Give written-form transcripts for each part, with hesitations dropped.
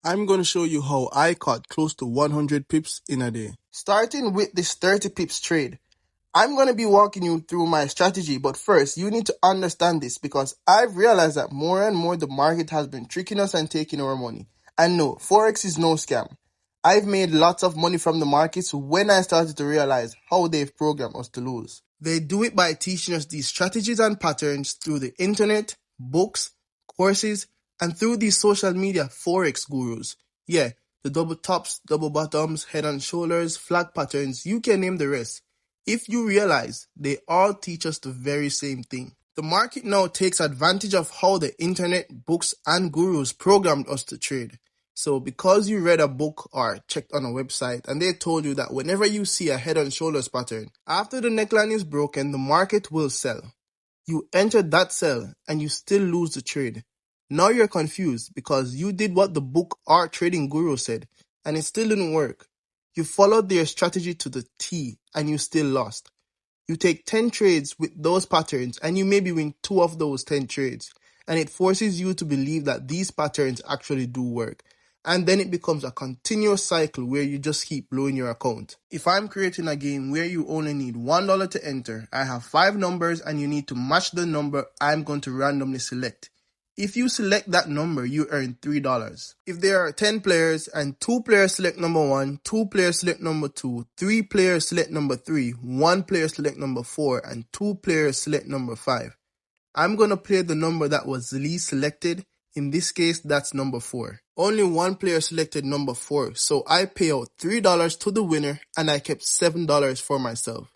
I'm going to show you how I caught close to 100 pips in a day. Starting with this 30 pips trade, I'm going to be walking you through my strategy, but first you need to understand this because I've realized that more and more the market has been tricking us and taking our money. And no, Forex is no scam. I've made lots of money from the markets when I started to realize how they've programmed us to lose. They do it by teaching us these strategies and patterns through the internet, books, courses, and through these social media Forex gurus. Yeah, the double tops, double bottoms, head and shoulders, flag patterns, you can name the rest. If you realize, they all teach us the very same thing. The market now takes advantage of how the internet, books, and gurus programmed us to trade. So because you read a book or checked on a website and they told you that whenever you see a head and shoulders pattern, after the neckline is broken, the market will sell. You entered that sell and you still lose the trade. Now you're confused because you did what the book or trading guru said and it still didn't work. You followed their strategy to the T and you still lost. You take 10 trades with those patterns and you maybe win 2 of those 10 trades. And it forces you to believe that these patterns actually do work. And then it becomes a continuous cycle where you just keep blowing your account. If I'm creating a game where you only need $1 to enter, I have 5 numbers and you need to match the number I'm going to randomly select. If you select that number, you earn $3. If there are 10 players and 2 players select number 1, 2 players select number 2, 3 players select number 3, 1 player select number 4, and 2 players select number 5, I'm going to play the number that was least selected. In this case, that's number 4. Only 1 player selected number 4, so I pay out $3 to the winner and I kept $7 for myself.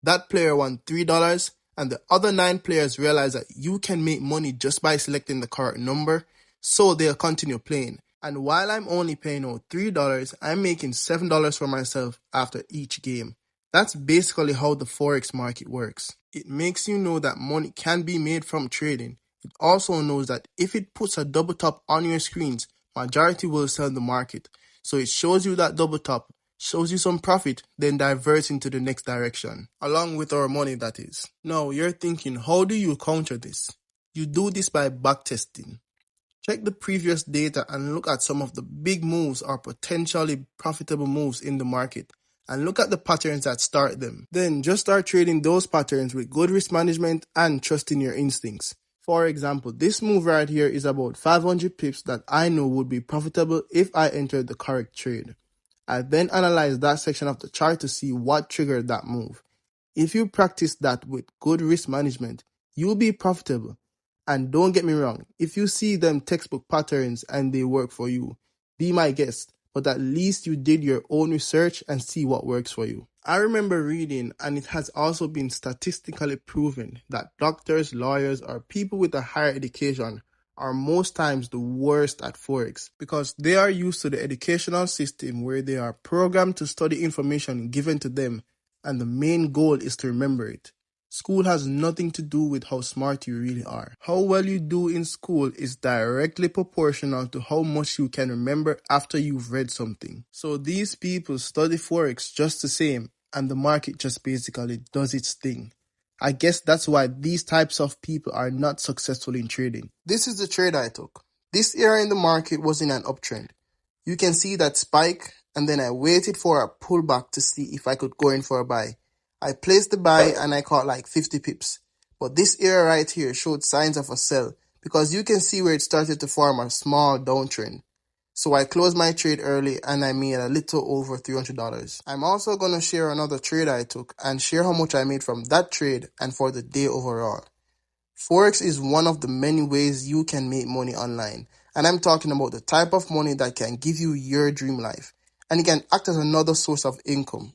That player won $3 and the other 9 players realize that you can make money just by selecting the correct number, so they'll continue playing. And while I'm only paying out $3, I'm making $7 for myself after each game. That's basically how the Forex market works. It makes you know that money can be made from trading. It also knows that if it puts a double top on your screens, majority will sell the market. So it shows you that double top, shows you some profit, then diverts into the next direction, along with our money, that is. Now you're thinking, how do you counter this? You do this by backtesting. Check the previous data and look at some of the big moves or potentially profitable moves in the market and look at the patterns that start them. Then just start trading those patterns with good risk management and trusting your instincts. For example, this move right here is about 500 pips that I know would be profitable if I entered the correct trade. I then analyze that section of the chart to see what triggered that move. If you practice that with good risk management, you'll be profitable. And don't get me wrong, if you see them textbook patterns and they work for you, be my guest, but at least you did your own research and see what works for you. I remember reading, and it has also been statistically proven, that doctors, lawyers, or people with a higher education are most times the worst at Forex because they are used to the educational system where they are programmed to study information given to them and the main goal is to remember it. School has nothing to do with how smart you really are. How well you do in school is directly proportional to how much you can remember after you've read something. So these people study Forex just the same and the market just basically does its thing. I guess that's why these types of people are not successful in trading. This is the trade I took. This area in the market was in an uptrend. You can see that spike and then I waited for a pullback to see if I could go in for a buy. I placed the buy and I caught like 50 pips. But this area right here showed signs of a sell because you can see where it started to form a small downtrend. So I closed my trade early and I made a little over $300. I'm also going to share another trade I took and share how much I made from that trade and for the day overall. Forex is one of the many ways you can make money online. And I'm talking about the type of money that can give you your dream life. And it can act as another source of income.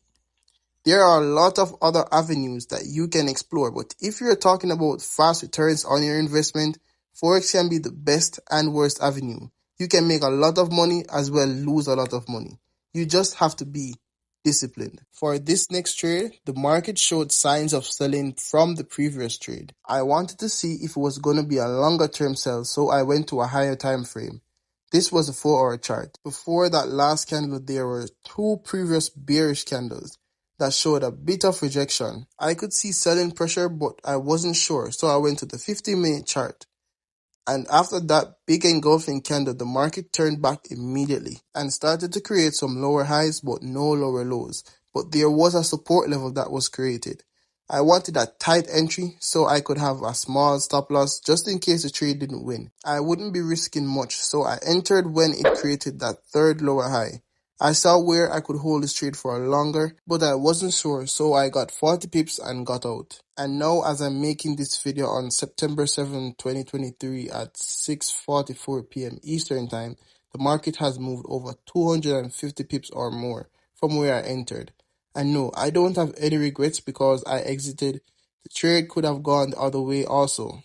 There are a lot of other avenues that you can explore, but if you're talking about fast returns on your investment, Forex can be the best and worst avenue. You can make a lot of money as well lose a lot of money. You just have to be disciplined. For this next trade, the market showed signs of selling from the previous trade. I wanted to see if it was going to be a longer term sell, so I went to a higher time frame. This was a 4-hour chart. Before that last candle, there were 2 previous bearish candles that showed a bit of rejection. I could see selling pressure, but I wasn't sure, so I went to the 50-minute chart. And after that big engulfing candle, the market turned back immediately and started to create some lower highs but no lower lows. But there was a support level that was created. I wanted a tight entry so I could have a small stop loss just in case the trade didn't win. I wouldn't be risking much, so I entered when it created that third lower high. I saw where I could hold this trade for longer, but I wasn't sure, so I got 40 pips and got out. And now as I'm making this video on September 7, 2023 at 6:44 p.m. Eastern Time, the market has moved over 250 pips or more from where I entered. And no, I don't have any regrets because I exited. The trade could have gone the other way also.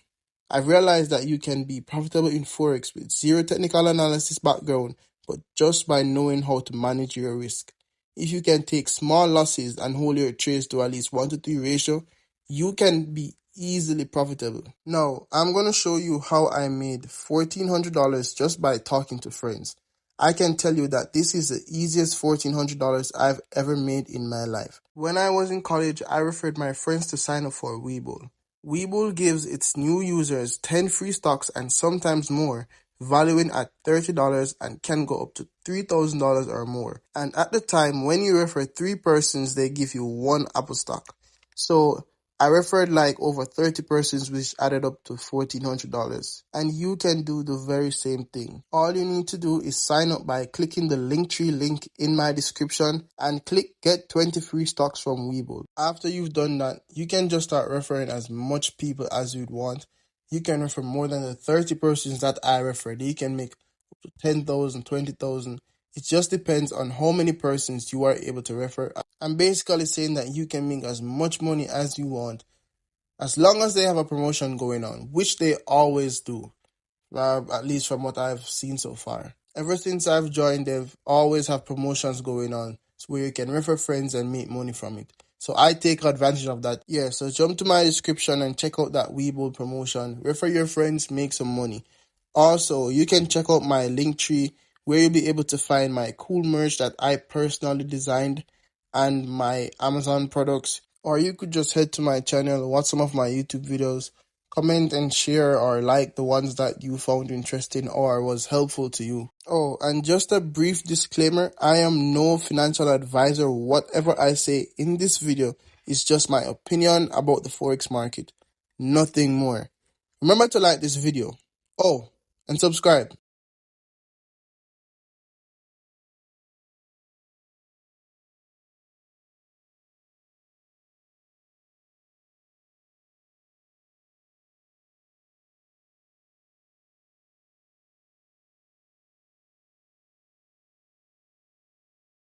I've realized that you can be profitable in Forex with zero technical analysis background, but just by knowing how to manage your risk. If you can take small losses and hold your trades to at least 1 to 3 ratio, you can be easily profitable. Now, I'm going to show you how I made $1,400 just by talking to friends. I can tell you that this is the easiest $1,400 I've ever made in my life. When I was in college, I referred my friends to sign up for Webull. Webull gives its new users 10 free stocks and sometimes more, valuing at $30 and can go up to $3,000 or more. And at the time, when you refer 3 persons, they give you 1 Apple stock. So I referred like over 30 persons, which added up to $1,400. And you can do the very same thing. All you need to do is sign up by clicking the Linktree link in my description and click get 20 free stocks from Webull. After you've done that, you can just start referring as much people as you'd want. You can refer more than the 30 persons that I referred. You can make up to 10,000, 20,000. It just depends on how many persons you are able to refer. I'm basically saying that you can make as much money as you want as long as they have a promotion going on, which they always do, at least from what I've seen so far. Ever since I've joined, they've always have promotions going on where you can refer friends and make money from it. So I take advantage of that. Yeah, so jump to my description and check out that Webull promotion. Refer your friends, make some money. Also, you can check out my Linktree where you'll be able to find my cool merch that I personally designed and my Amazon products. Or you could just head to my channel, watch some of my YouTube videos, comment and share or like the ones that you found interesting or was helpful to you. Oh, and just a brief disclaimer, I am no financial advisor. Whatever I say in this video is just my opinion about the Forex market. Nothing more. Remember to like this video. Oh, and subscribe.